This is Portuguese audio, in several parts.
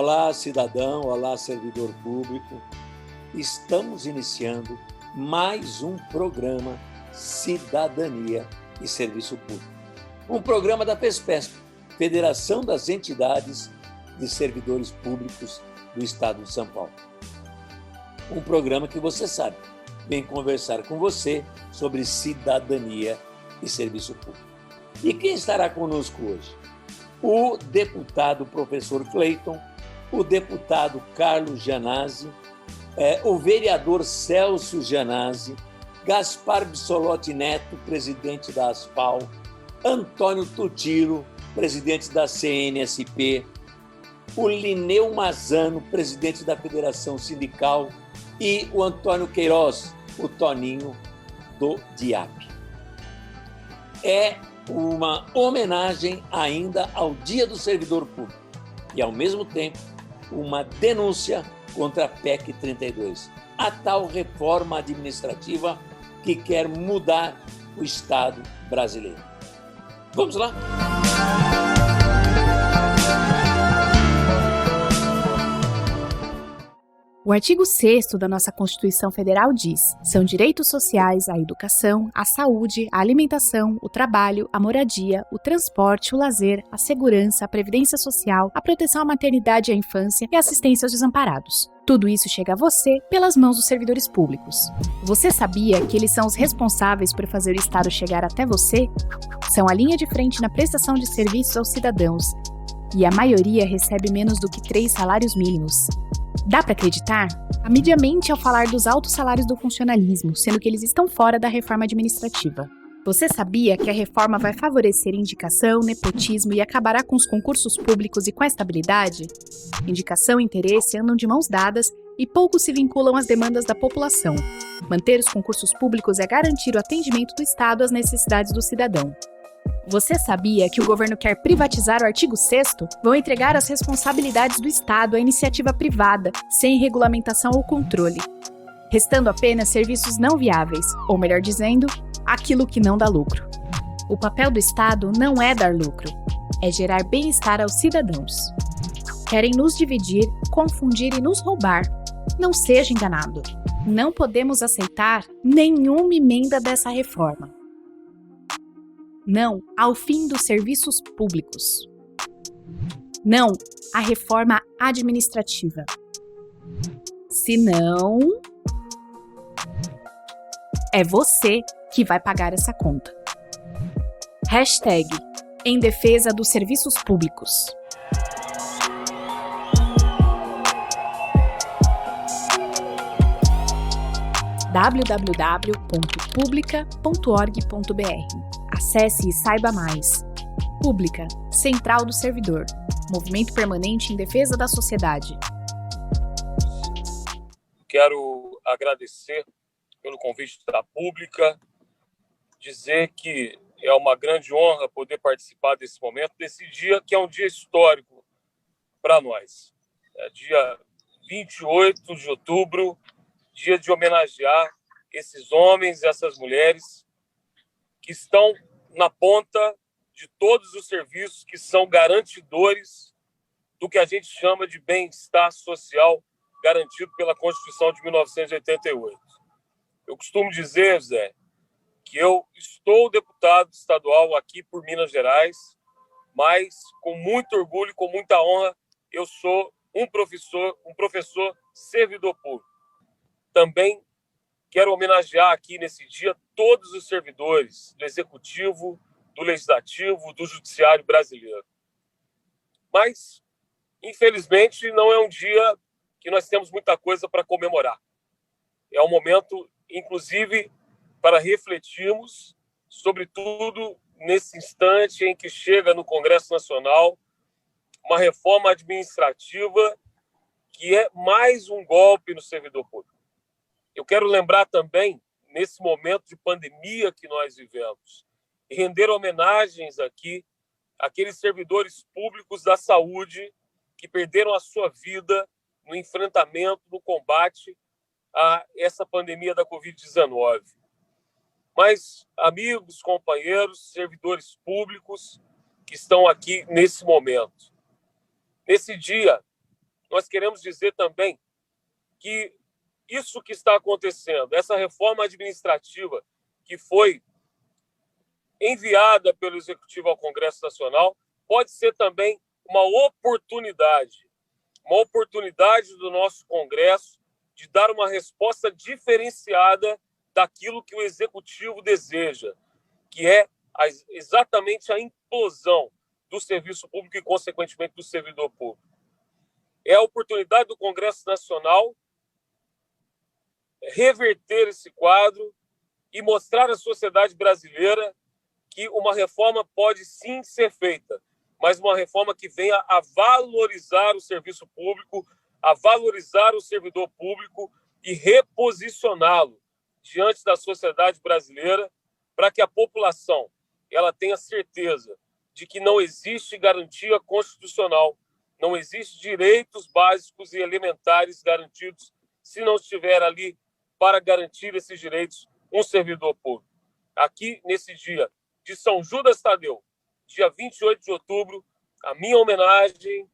Olá, cidadão, olá, servidor público. Estamos iniciando mais um programa Cidadania e Serviço Público. Um programa da FESPESP, Federação das Entidades de Servidores Públicos do Estado de São Paulo. Um programa que você sabe, vem conversar com você sobre cidadania e serviço público. E quem estará conosco hoje? O deputado professor Cleiton, o deputado Carlos Gianazzi, o vereador Celso Gianazzi, Gaspar Bissolotti Neto, presidente da Aspal, Antônio Tutilo, presidente da CNSP, o Lineu Mazano, presidente da Federação Sindical, e o Antônio Queiroz, o Toninho, do DIAP. É uma homenagem ainda ao Dia do Servidor Público e, ao mesmo tempo, uma denúncia contra a PEC 32, a tal reforma administrativa que quer mudar o Estado brasileiro. Vamos lá? O artigo 6º da nossa Constituição Federal diz: são direitos sociais a educação, a saúde, a alimentação, o trabalho, a moradia, o transporte, o lazer, a segurança, a previdência social, a proteção à maternidade e à infância e a assistência aos desamparados. Tudo isso chega a você pelas mãos dos servidores públicos. Você sabia que eles são os responsáveis por fazer o Estado chegar até você? São a linha de frente na prestação de serviços aos cidadãos, e a maioria recebe menos do que 3 salários mínimos. Dá para acreditar? A mídia mente ao falar dos altos salários do funcionalismo, sendo que eles estão fora da reforma administrativa. Você sabia que a reforma vai favorecer indicação, nepotismo e acabará com os concursos públicos e com a estabilidade? Indicação e interesse andam de mãos dadas e pouco se vinculam às demandas da população. Manter os concursos públicos é garantir o atendimento do Estado às necessidades do cidadão. Você sabia que o governo quer privatizar o artigo 6º? Vão entregar as responsabilidades do Estado à iniciativa privada, sem regulamentação ou controle, restando apenas serviços não viáveis, ou melhor dizendo, aquilo que não dá lucro. O papel do Estado não é dar lucro, é gerar bem-estar aos cidadãos. Querem nos dividir, confundir e nos roubar. Não seja enganado. Não podemos aceitar nenhuma emenda dessa reforma. Não ao fim dos serviços públicos. Não à reforma administrativa. Senão, é você que vai pagar essa conta. Hashtag em defesa dos serviços públicos. www.publica.org.br. Acesse e saiba mais. Pública, Central do Servidor. Movimento permanente em defesa da sociedade. Quero agradecer pelo convite da Pública, dizer que é uma grande honra poder participar desse momento, desse dia que é um dia histórico para nós. É dia 28 de outubro, dia de homenagear esses homens e essas mulheres que estão na ponta de todos os serviços que são garantidores do que a gente chama de bem-estar social garantido pela Constituição de 1988. Eu costumo dizer, Zé, que eu estou deputado estadual aqui por Minas Gerais, mas com muito orgulho e com muita honra, eu sou um professor servidor público. Também quero homenagear aqui nesse dia todos os servidores do Executivo, do Legislativo, do Judiciário brasileiro. Mas, infelizmente, não é um dia que nós temos muita coisa para comemorar. É um momento, inclusive, para refletirmos, sobretudo nesse instante em que chega no Congresso Nacional uma reforma administrativa que é mais um golpe no servidor público. Eu quero lembrar também, nesse momento de pandemia que nós vivemos, e render homenagens aqui àqueles servidores públicos da saúde que perderam a sua vida no enfrentamento, no combate a essa pandemia da Covid-19. Mas, amigos, companheiros, servidores públicos que estão aqui nesse momento. Nesse dia nós queremos dizer também que isso que está acontecendo, essa reforma administrativa que foi enviada pelo Executivo ao Congresso Nacional, pode ser também uma oportunidade do nosso Congresso de dar uma resposta diferenciada daquilo que o Executivo deseja, que é exatamente a implosão do serviço público e, consequentemente, do servidor público. É a oportunidade do Congresso Nacional reverter esse quadro e mostrar à sociedade brasileira que uma reforma pode sim ser feita, mas uma reforma que venha a valorizar o serviço público, a valorizar o servidor público e reposicioná-lo diante da sociedade brasileira para que a população ela tenha certeza de que não existe garantia constitucional, não existe direitos básicos e elementares garantidos se não estiver ali para garantir esses direitos um servidor público. Aqui, nesse dia de São Judas Tadeu, dia 28 de outubro, a minha homenagem,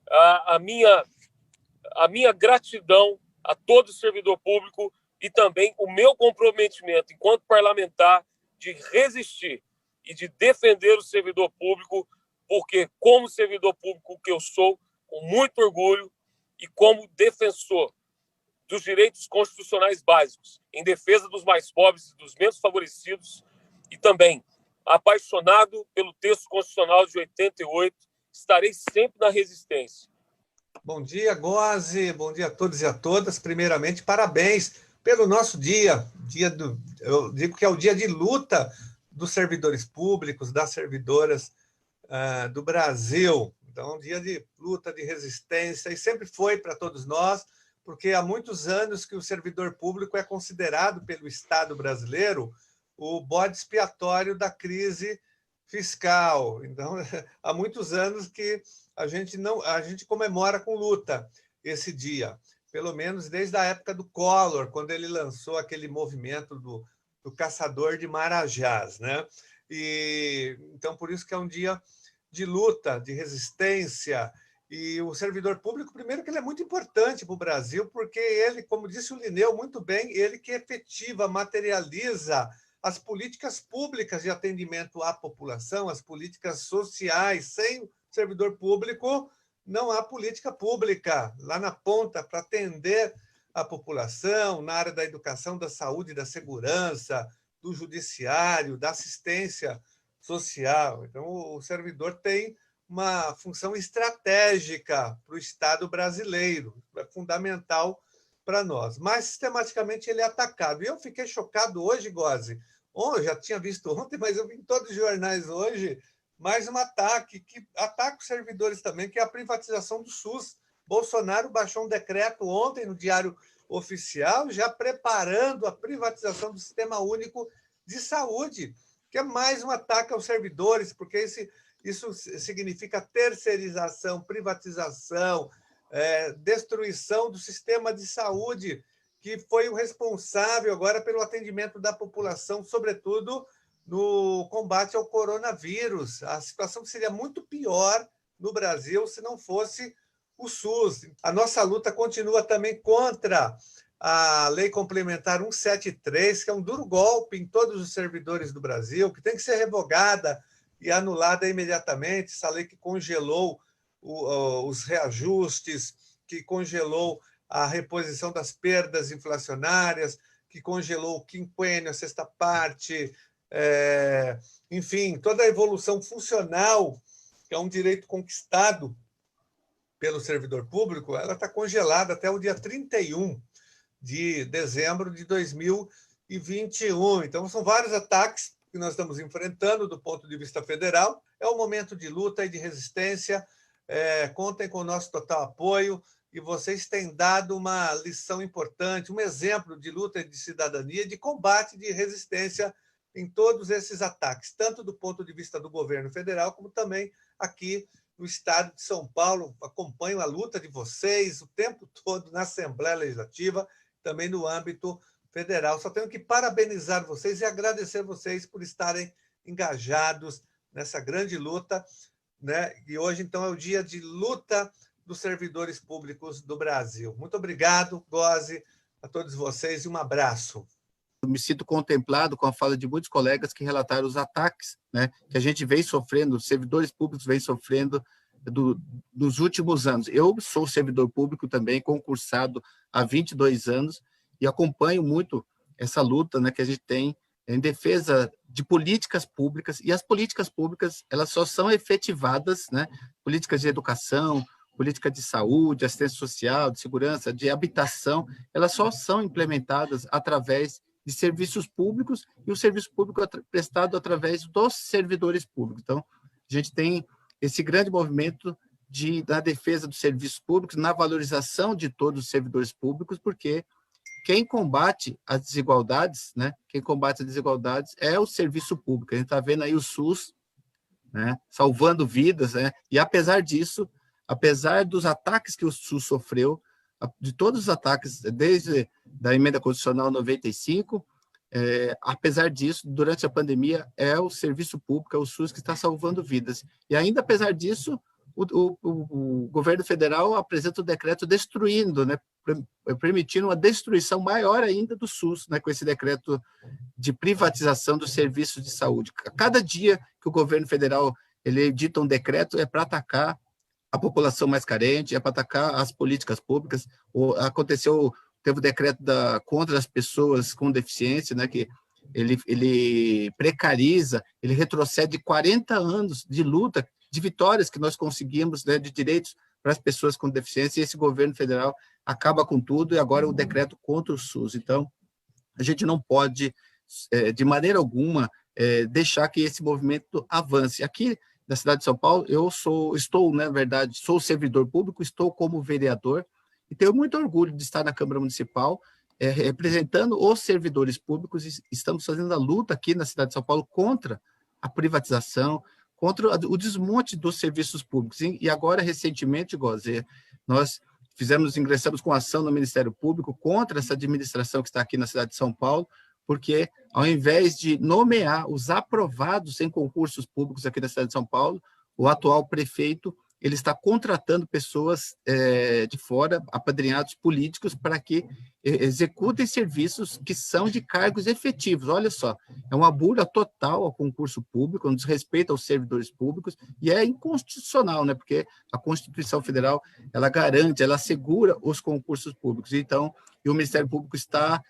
a minha gratidão a todo servidor público e também o meu comprometimento enquanto parlamentar de resistir e de defender o servidor público, porque como servidor público que eu sou, com muito orgulho e como defensor dos direitos constitucionais básicos, em defesa dos mais pobres e dos menos favorecidos, e também apaixonado pelo texto constitucional de 88, estarei sempre na resistência. Bom dia, Góes, bom dia a todos e a todas. Primeiramente, parabéns pelo nosso dia. Eu digo que é o dia de luta dos servidores públicos, das servidoras do Brasil. Então, um dia de luta, de resistência, e sempre foi para todos nós, porque há muitos anos que o servidor público é considerado pelo Estado brasileiro o bode expiatório da crise fiscal. Então, há muitos anos que a gente comemora com luta esse dia, pelo menos desde a época do Collor, quando ele lançou aquele movimento do caçador de marajás, né? E então por isso que é um dia de luta, de resistência. E o servidor público, primeiro, que ele é muito importante para o Brasil, porque ele, como disse o Linneu muito bem, ele que efetiva, materializa as políticas públicas de atendimento à população, as políticas sociais. Sem o servidor público, não há política pública lá na ponta para atender a população, na área da educação, da saúde, da segurança, do judiciário, da assistência social. Então, o servidor tem uma função estratégica para o Estado brasileiro, é fundamental para nós. Mas, sistematicamente, ele é atacado. E eu fiquei chocado hoje, Góes. Eu já tinha visto ontem, mas eu vi em todos os jornais hoje mais um ataque, que ataca os servidores também, que é a privatização do SUS. Bolsonaro baixou um decreto ontem no Diário Oficial, já preparando a privatização do Sistema Único de Saúde, que é mais um ataque aos servidores, porque isso significa terceirização, privatização, destruição do sistema de saúde, que foi o responsável agora pelo atendimento da população, sobretudo no combate ao coronavírus. A situação seria muito pior no Brasil se não fosse o SUS. A nossa luta continua também contra a Lei Complementar 173, que é um duro golpe em todos os servidores do Brasil, que tem que ser revogada e anulada imediatamente. Essa lei que congelou os reajustes, que congelou a reposição das perdas inflacionárias, que congelou o quinquênio, a sexta parte, enfim, toda a evolução funcional, que é um direito conquistado pelo servidor público, ela está congelada até o dia 31 de dezembro de 2021. Então, são vários ataques que nós estamos enfrentando do ponto de vista federal. É um momento de luta e de resistência. Contem com o nosso total apoio, e vocês têm dado uma lição importante, um exemplo de luta de cidadania, de combate, de resistência em todos esses ataques, tanto do ponto de vista do governo federal, como também aqui no estado de São Paulo. Acompanho a luta de vocês o tempo todo na Assembleia Legislativa, também no âmbito federal. Só tenho que parabenizar vocês e agradecer vocês por estarem engajados nessa grande luta, né? E hoje, então, é o dia de luta dos servidores públicos do Brasil. Muito obrigado, Gozzi, a todos vocês e um abraço. Eu me sinto contemplado com a fala de muitos colegas que relataram os ataques, né, que a gente vem sofrendo, os servidores públicos vêm sofrendo dos últimos anos. Eu sou servidor público também, concursado há 22 anos, e acompanho muito essa luta, né, que a gente tem em defesa de políticas públicas, e as políticas públicas elas só são efetivadas, né, políticas de educação, política de saúde, assistência social, de segurança, de habitação, elas só são implementadas através de serviços públicos, e o serviço público é prestado através dos servidores públicos. Então, a gente tem esse grande movimento da defesa dos serviços públicos, na valorização de todos os servidores públicos, porque quem combate as desigualdades, né, quem combate as desigualdades é o serviço público. A gente está vendo aí o SUS, né, salvando vidas, né, e apesar disso, apesar dos ataques que o SUS sofreu, de todos os ataques, desde da emenda constitucional 95, apesar disso, durante a pandemia, é o serviço público, é o SUS que está salvando vidas. E ainda, apesar disso, o governo federal apresenta o decreto destruindo, né, permitindo uma destruição maior ainda do SUS, né, com esse decreto de privatização dos serviços de saúde. Cada dia que o governo federal ele edita um decreto é para atacar a população mais carente, é para atacar as políticas públicas. Teve o decreto contra as pessoas com deficiência, né, que ele precariza, ele retrocede 40 anos de luta, de vitórias que nós conseguimos, né, de direitos para as pessoas com deficiência, e esse governo federal acaba com tudo, e agora o decreto contra o SUS. Então, a gente não pode, de maneira alguma, deixar que esse movimento avance. Aqui, na cidade de São Paulo, estou, na verdade, sou servidor público, estou como vereador, e tenho muito orgulho de estar na Câmara Municipal, representando os servidores públicos, e estamos fazendo a luta aqui na cidade de São Paulo contra a privatização, contra o desmonte dos serviços públicos. E agora, recentemente, Gozzi, nós ingressamos com ação no Ministério Público contra essa administração que está aqui na cidade de São Paulo, porque ao invés de nomear os aprovados em concursos públicos aqui na cidade de São Paulo, o atual prefeito ele está contratando pessoas de fora, apadrinhados políticos, para que executem serviços que são de cargos efetivos. Olha só, é uma burla total ao concurso público, um desrespeito aos servidores públicos, e é inconstitucional, né? Porque a Constituição Federal, ela garante, ela assegura os concursos públicos. Então, o Ministério Público está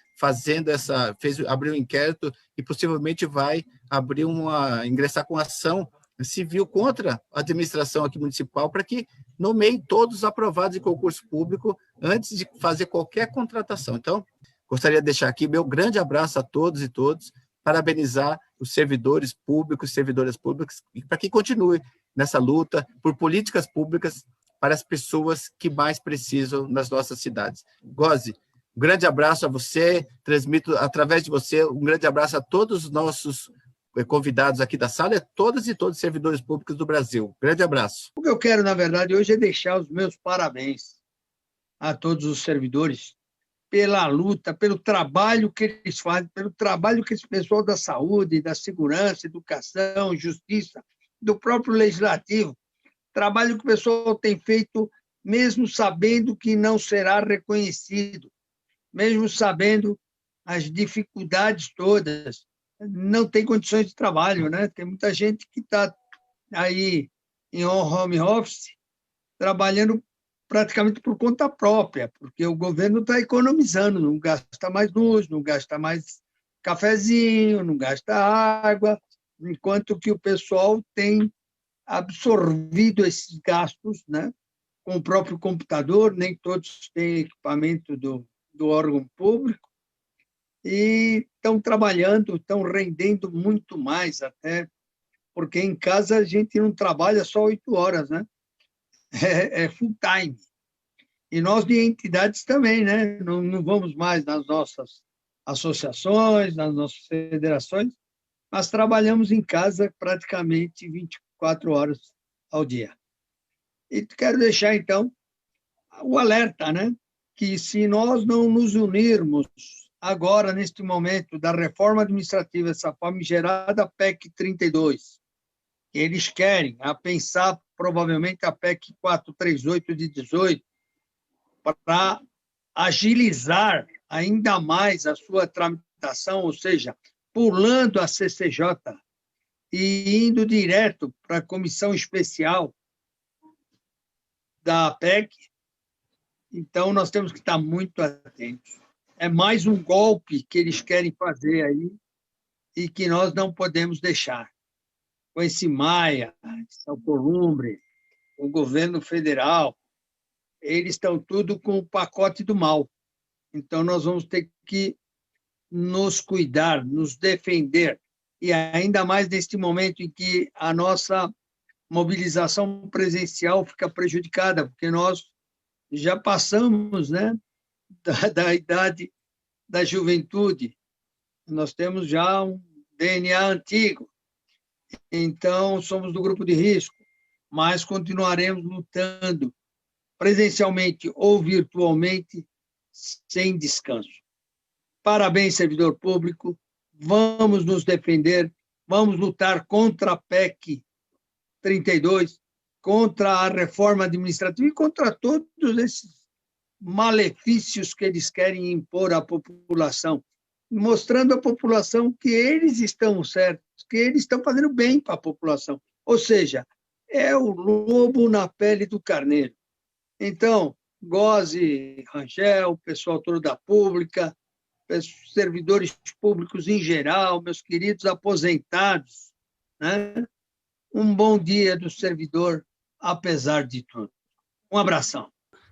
abriu um inquérito e possivelmente vai ingressar com ação civil contra a administração aqui municipal para que nomeie todos os aprovados em concurso público antes de fazer qualquer contratação. Então, gostaria de deixar aqui meu grande abraço a todos e todas, parabenizar os servidores públicos, servidoras públicas, e para que continue nessa luta por políticas públicas para as pessoas que mais precisam nas nossas cidades. Gozzi, um grande abraço a você, transmito através de você um grande abraço a todos os nossos convidados aqui da sala, todas e todos os servidores públicos do Brasil. Grande abraço. O que eu quero, na verdade, hoje é deixar os meus parabéns a todos os servidores pela luta, pelo trabalho que eles fazem, pelo trabalho que esse pessoal da saúde, da segurança, educação, justiça, do próprio legislativo, trabalho que o pessoal tem feito, mesmo sabendo que não será reconhecido, mesmo sabendo as dificuldades todas, não tem condições de trabalho, né? Tem muita gente que está aí em home office, trabalhando praticamente por conta própria, porque o governo está economizando, não gasta mais luz, não gasta mais cafezinho, não gasta água, enquanto que o pessoal tem absorvido esses gastos, né? Com o próprio computador, nem todos têm equipamento do órgão público, e estão trabalhando, estão rendendo muito mais até, porque em casa a gente não trabalha só 8 horas, né? É full time. E nós de entidades também, né? Não vamos mais nas nossas associações, nas nossas federações, mas trabalhamos em casa praticamente 24 horas ao dia. E quero deixar, então, o alerta, né? Que se nós não nos unirmos agora, neste momento, da reforma administrativa, essa famigerada PEC 32, eles querem, a pensar provavelmente a PEC 438 de 18, para agilizar ainda mais a sua tramitação, ou seja, pulando a CCJ e indo direto para a comissão especial da PEC. Então, nós temos que estar muito atentos. É mais um golpe que eles querem fazer aí e que nós não podemos deixar. Com esse Maia, esse Alcolumbre, o governo federal, eles estão tudo com o pacote do mal. Então, nós vamos ter que nos cuidar, nos defender, e ainda mais neste momento em que a nossa mobilização presencial fica prejudicada, porque nós já passamos, né, da idade da juventude, nós temos já um DNA antigo, então somos do grupo de risco, mas continuaremos lutando presencialmente ou virtualmente, sem descanso. Parabéns, servidor público, vamos nos defender, vamos lutar contra a PEC 32, contra a reforma administrativa e contra todos esses malefícios que eles querem impor à população, mostrando à população que eles estão certos, que eles estão fazendo bem para a população. Ou seja, é o lobo na pele do carneiro. Então, Goze, Rangel, pessoal todo da pública, servidores públicos em geral, meus queridos aposentados, né? Um bom dia do servidor, apesar de tudo. Um abração.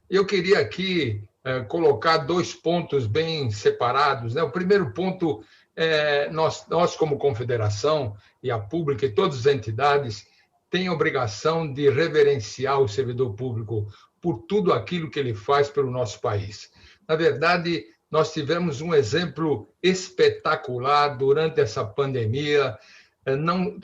Eu queria aqui colocar 2 pontos bem separados, né? O primeiro ponto é nós como confederação e a pública e todas as entidades têm a obrigação de reverenciar o servidor público por tudo aquilo que ele faz pelo nosso país. Na verdade, nós tivemos um exemplo espetacular durante essa pandemia,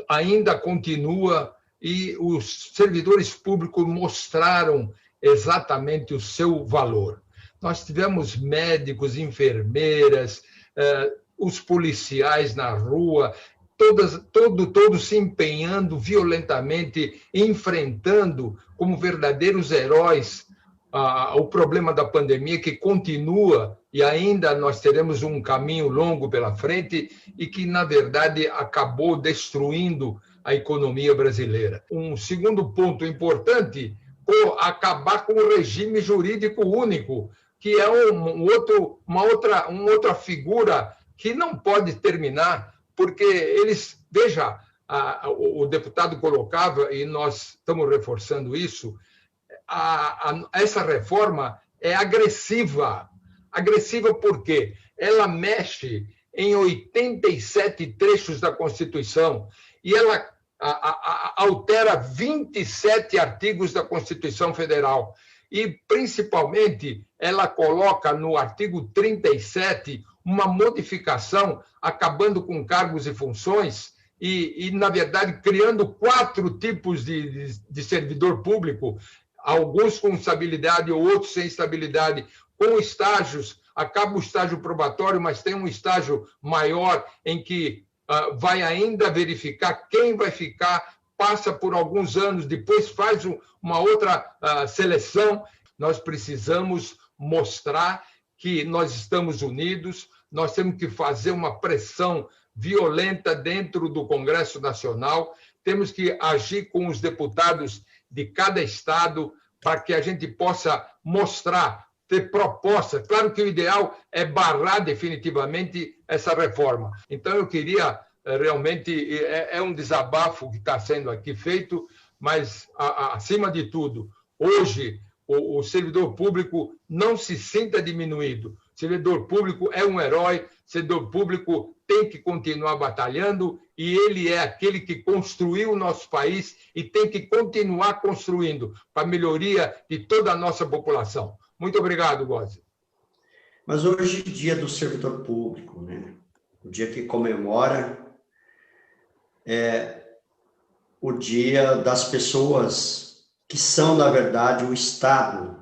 ainda continua, e os servidores públicos mostraram exatamente o seu valor. Nós tivemos médicos, enfermeiras, os policiais na rua, todos se empenhando violentamente, enfrentando como verdadeiros heróis o problema da pandemia, que continua, e ainda nós teremos um caminho longo pela frente, e que, na verdade, acabou destruindo a economia brasileira. Um segundo ponto importante, acabar com o regime jurídico único, que é uma outra figura que não pode terminar, porque eles, veja, o deputado colocava, e nós estamos reforçando isso, essa reforma é agressiva. Agressiva por quê? Ela mexe em 87 trechos da Constituição e ela altera 27 artigos da Constituição Federal. E, principalmente, ela coloca no artigo 37 uma modificação acabando com cargos e funções e na verdade, criando 4 tipos de servidor público, alguns com estabilidade, outros sem estabilidade, com estágios. Acaba o estágio probatório, mas tem um estágio maior em que vai ainda verificar quem vai ficar, passa por alguns anos, depois faz uma outra seleção. Nós precisamos mostrar que nós estamos unidos, nós temos que fazer uma pressão violenta dentro do Congresso Nacional, temos que agir com os deputados de cada estado para que a gente possa mostrar, ter proposta. Claro que o ideal é barrar definitivamente essa reforma. Então, eu queria realmente, é um desabafo que está sendo aqui feito, mas, acima de tudo, hoje, o servidor público não se sinta diminuído. O servidor público é um herói, o servidor público tem que continuar batalhando e ele é aquele que construiu o nosso país e tem que continuar construindo para a melhoria de toda a nossa população. Muito obrigado, Goze. Mas hoje é dia do servidor público, né? O dia que comemora o dia das pessoas que são, na verdade, o Estado,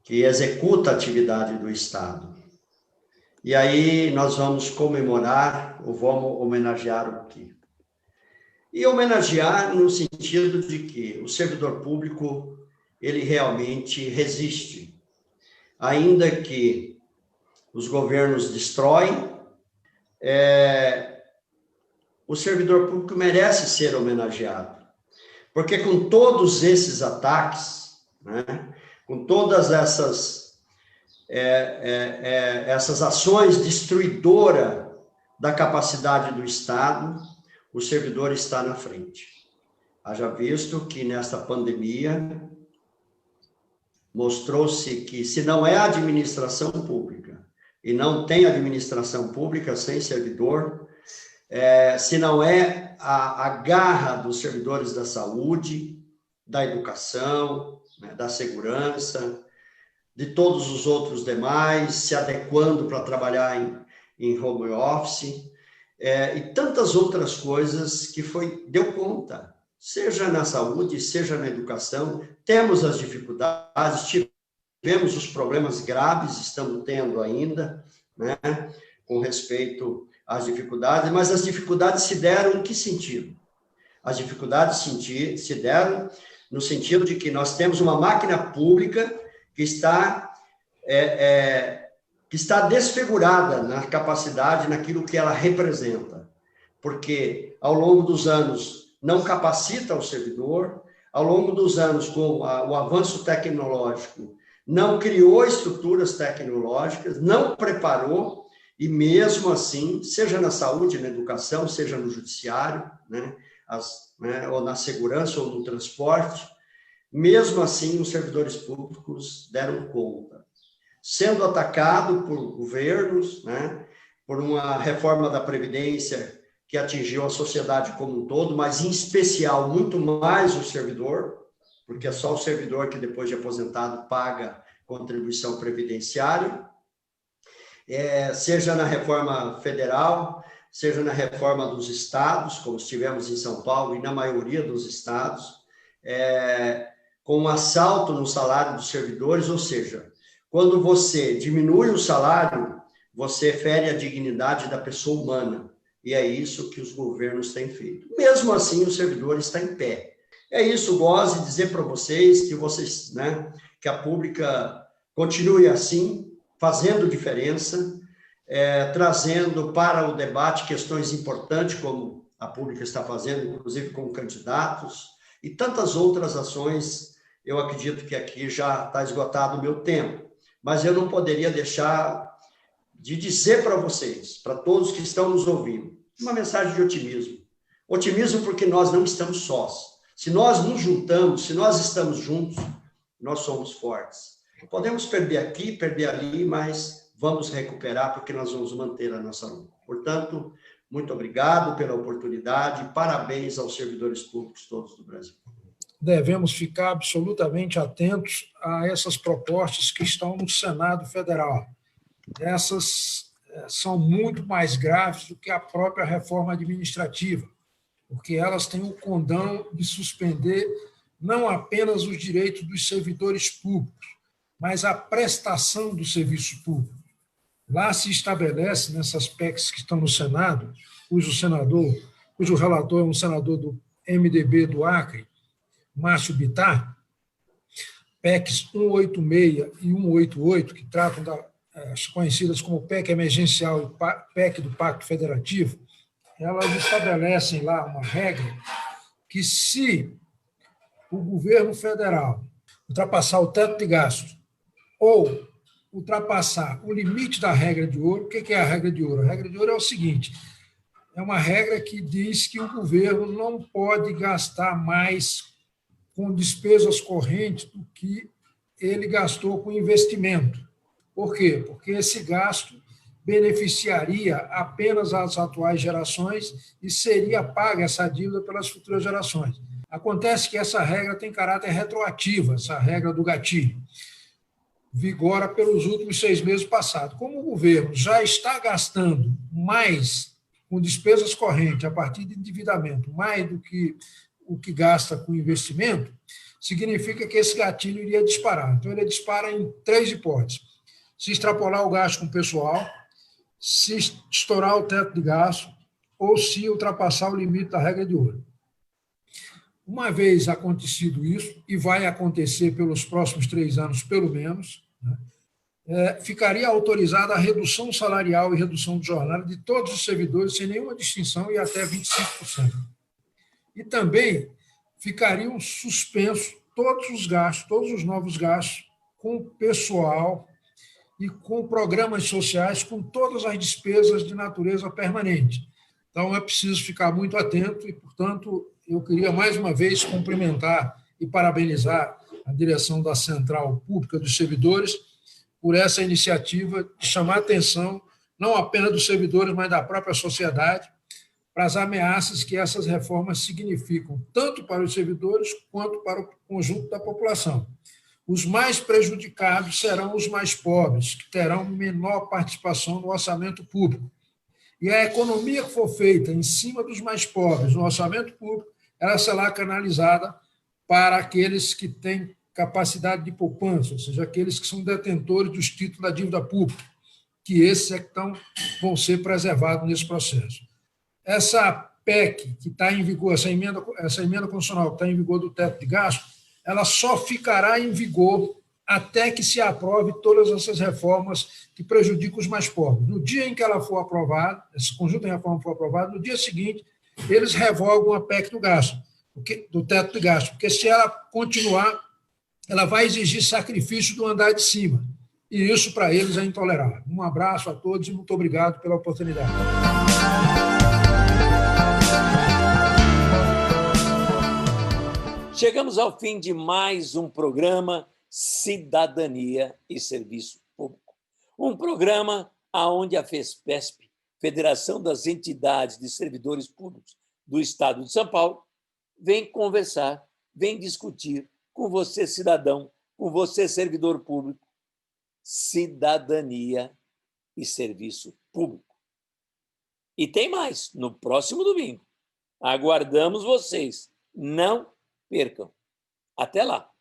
que executa a atividade do Estado. E aí nós vamos comemorar ou vamos homenagear o quê? E homenagear no sentido de que o servidor público, ele realmente resiste. Ainda que os governos destroem, o servidor público merece ser homenageado. Porque com todos esses ataques, né, com todas essas ações destruidoras da capacidade do Estado, o servidor está na frente. Haja visto que nesta pandemia mostrou-se que se não é a administração pública, e não tem administração pública sem servidor, se não é a garra dos servidores da saúde, da educação, né, da segurança, de todos os outros demais, se adequando para trabalhar em home office, e tantas outras coisas que deu conta, seja na saúde, seja na educação. Temos as dificuldades, tivemos os problemas graves, estamos tendo ainda, né, com respeito às dificuldades, mas as dificuldades se deram em que sentido? As dificuldades se deram no sentido de que nós temos uma máquina pública que está desfigurada na capacidade, naquilo que ela representa, porque ao longo dos anos não capacita o servidor, ao longo dos anos, com o avanço tecnológico, não criou estruturas tecnológicas, não preparou, e mesmo assim, seja na saúde, na educação, seja no judiciário, né, ou na segurança ou no transporte, mesmo assim, os servidores públicos deram conta. Sendo atacado por governos, né, por uma reforma da Previdência que atingiu a sociedade como um todo, mas em especial muito mais o servidor, porque é só o servidor que depois de aposentado paga contribuição previdenciária, seja na reforma federal, seja na reforma dos estados, como estivemos em São Paulo e na maioria dos estados, com um assalto no salário dos servidores, ou seja, quando você diminui o salário, você fere a dignidade da pessoa humana. E é isso que os governos têm feito. Mesmo assim, o servidor está em pé. É isso, gosto de dizer para vocês, né, que a pública continue assim, fazendo diferença, trazendo para o debate questões importantes, como a pública está fazendo, inclusive com candidatos, e tantas outras ações. Eu acredito que aqui já está esgotado o meu tempo, mas eu não poderia deixar de dizer para vocês, para todos que estão nos ouvindo, uma mensagem de otimismo. Otimismo porque nós não estamos sós. Se nós nos juntamos, se nós estamos juntos, nós somos fortes. Podemos perder aqui, perder ali, mas vamos recuperar porque nós vamos manter a nossa luta. Portanto, muito obrigado pela oportunidade, parabéns aos servidores públicos todos do Brasil. Devemos ficar absolutamente atentos a essas propostas que estão no Senado Federal. Essas são muito mais graves do que a própria reforma administrativa, porque elas têm o condão de suspender não apenas os direitos dos servidores públicos, mas a prestação do serviço público. Lá se estabelece, nessas PECs que estão no Senado, cujo relator é um senador do MDB do Acre, Márcio Bittar, PECs 186 e 188, que tratam das conhecidas como PEC emergencial e PEC do Pacto Federativo, elas estabelecem lá uma regra que, se o governo federal ultrapassar o teto de gastos ou ultrapassar o limite da regra de ouro, o que é a regra de ouro? A regra de ouro é o seguinte, é uma regra que diz que o governo não pode gastar mais com despesas correntes do que ele gastou com investimento. Por quê? Porque esse gasto beneficiaria apenas as atuais gerações e seria paga essa dívida pelas futuras gerações. Acontece que essa regra tem caráter retroativo, essa regra do gatilho. Vigora pelos últimos 6 meses passados. Como o governo já está gastando mais com despesas correntes a partir de endividamento, mais do que o que gasta com investimento, significa que esse gatilho iria disparar. Então, ele dispara em 3 hipóteses. Se extrapolar o gasto com o pessoal, se estourar o teto de gasto ou se ultrapassar o limite da regra de ouro. Uma vez acontecido isso, e vai acontecer pelos próximos 3 anos, pelo menos, né, ficaria autorizada a redução salarial e redução de jornada de todos os servidores, sem nenhuma distinção, e até 25%. E também ficariam suspensos todos os gastos, todos os novos gastos com pessoal e com programas sociais, com todas as despesas de natureza permanente. Então, é preciso ficar muito atento e, portanto, eu queria mais uma vez cumprimentar e parabenizar a direção da Central Pública dos Servidores por essa iniciativa de chamar a atenção, não apenas dos servidores, mas da própria sociedade, para as ameaças que essas reformas significam, tanto para os servidores quanto para o conjunto da população. Os mais prejudicados serão os mais pobres, que terão menor participação no orçamento público. E a economia que for feita em cima dos mais pobres no orçamento público, ela será canalizada para aqueles que têm capacidade de poupança, ou seja, aqueles que são detentores dos títulos da dívida pública, que esses é que vão ser preservados nesse processo. Essa PEC que está em vigor, essa emenda constitucional que está em vigor do teto de gasto, ela só ficará em vigor até que se aprove todas essas reformas que prejudicam os mais pobres. No dia em que ela for aprovada, esse conjunto de reformas for aprovado, no dia seguinte, eles revogam a PEC do gasto, do teto de gasto, porque se ela continuar, ela vai exigir sacrifício do andar de cima. E isso, para eles, é intolerável. Um abraço a todos e muito obrigado pela oportunidade. Chegamos ao fim de mais um programa Cidadania e Serviço Público. Um programa onde a FESPESP, Federação das Entidades de Servidores Públicos do Estado de São Paulo, vem conversar, vem discutir com você, cidadão, com você, servidor público, cidadania e serviço público. E tem mais, no próximo domingo. Aguardamos vocês. Não percam. Até lá.